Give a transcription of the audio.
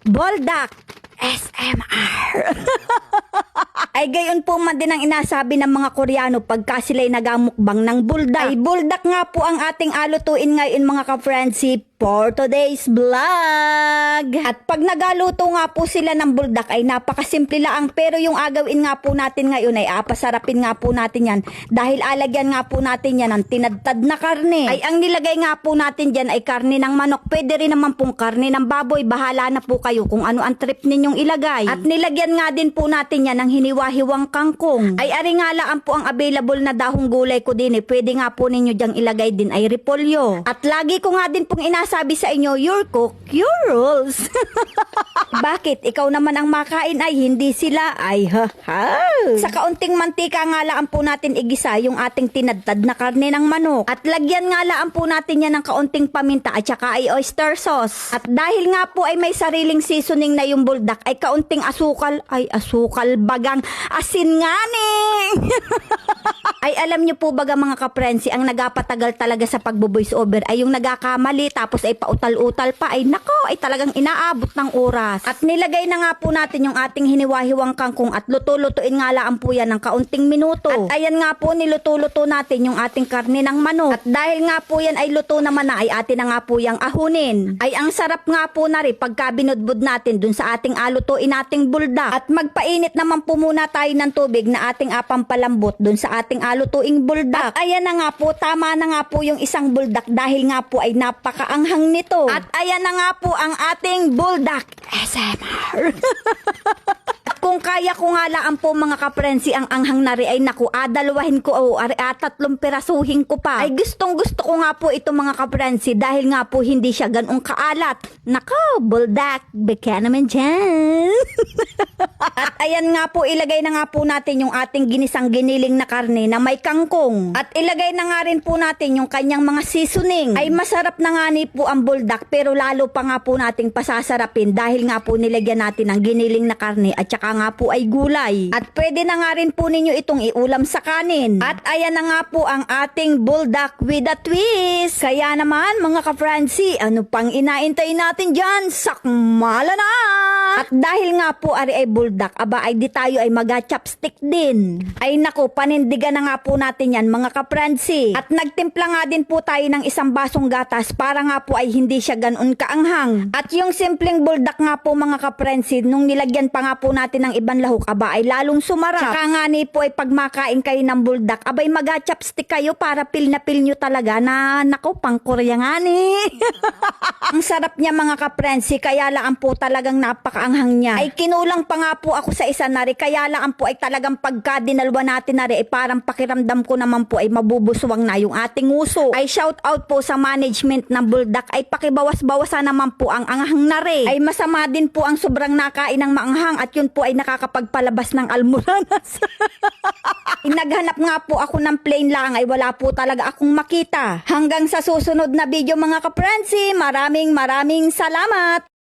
Buldak SMR. Ay gayon po man din ang inasabi ng mga Koreano pagka sila'y nagamukbang ng buldak. Ay buldak nga po ang ating alutuin ngayon mga ka-friendship for today's vlog. At pag nagaluto nga po sila ng buldak ay napakasimple lang, pero yung agawin nga po natin ngayon ay pasarapin nga po natin yan dahil alagyan nga po natin yan ng tinadtad na karne. Ay ang nilagay nga po natin dyan ay karne ng manok, pwede rin naman pong karne ng baboy, bahala na po kayo kung ano ang trip ninyong ilagay. At nilagyan nga din po natin yan ng hiniwa-hiwang kangkong. Ay ari nga lang po ang available na dahong gulay ko din pwede nga po ninyo dyang ilagay din ay repolyo. At lagi ko nga din pong sabi sa inyo, your cook, your rules. Bakit? Ikaw naman ang makain ay hindi sila ay Sa kaunting mantika nga lang po natin igisa yung ating tinadtad na karne ng manok. At lagyan nga lang po natin yan ng kaunting paminta at saka ay oyster sauce. At dahil nga po ay may sariling seasoning na yung buldak ay kaunting asukal bagang asin nga ni. Ay alam nyo po baga mga kaprensi, ang nagapatagal talaga sa pagbo-voice over ay yung nagakamali tapos ay pautal-utal pa, ay nako, ay talagang inaabot ng oras. At nilagay na nga po natin yung ating hiniwa-hiwang kangkong at luto-lutuin nga lang po yan ng kaunting minuto. At ayan nga po, niluto-luto natin yung ating karne ng manok. At dahil nga po yan ay luto naman na, ay atin na nga po yung ahunin. Ay ang sarap nga po na rin pagka binudbud natin dun sa ating alutuin nating buldak. At magpainit naman po muna tayo ng tubig na ating pampalambot dun sa ating alutuing buldak. At ayan na nga po, tama na nga po yung isang buldak dahil nga po ay napakaanghang nito. At ayan na nga po ang ating buldak SMR. Kung kaya ko nga lang po mga kaprensi ang anghang na rin ay naku, dalawahin ko o 3 pirasuhin ko pa. Ay gustong gusto ko nga po ito mga kaprensi dahil nga po hindi siya ganong kaalat. Nako, buldak, beka naman dyan. At ayan nga po, ilagay na nga po natin yung ating ginisang giniling na karne na may kangkong. At ilagay na nga rin po natin yung kanyang mga seasoning. Ay masarap na nga ni po ang buldak pero lalo pa nga po nating pasasarapin dahil nga po nilagyan natin ng giniling na karne at saka nga po ay gulay. At pwede na nga rin po ninyo itong iulam sa kanin. At ayan na nga po ang ating buldak with a twist. Kaya naman mga ka-Francie, ano pang inaintay natin dyan? Sakmala na! At dahil nga po ari ay buldak, aba ay di tayo ay mag-chopstick din. Ay nako, panindigan na nga po natin yan mga ka-Francie. At nagtimpla nga din po tayo ng 1 basong gatas para nga po ay hindi siya ganon kaanghang. At yung simpleng buldak nga po mga ka-Francie, nung nilagyan pa nga po natin ng ibang lahok, aba ay lalong sumarap. Saka nga ni po ay pag makain kayo ng buldak, abay mag-chopstick kayo para pil na pil nyo talaga na nako, pang Korea nga ni. Ang sarap niya mga ka-Francie, kaya lang po talagang napakaanghang niya. Ay kinulang pa nga po ako sa isa na rin, kaya lang po ay talagang pagka dinalwa natin na rin, ay parang pakiramdam ko naman po ay mabubuswang na yung ating uso. Ay shout out po sa management ng buldak, ay pakibawas-bawasan naman po ang anghang na rin. Ay masama din po ang sobrang nakain ng maanghang at yun po ay nakakapagpalabas ng almoranas. Naghanap nga po ako ng plain lang ay wala po talaga akong makita. Hanggang sa susunod na video mga ka-Francie, maraming salamat!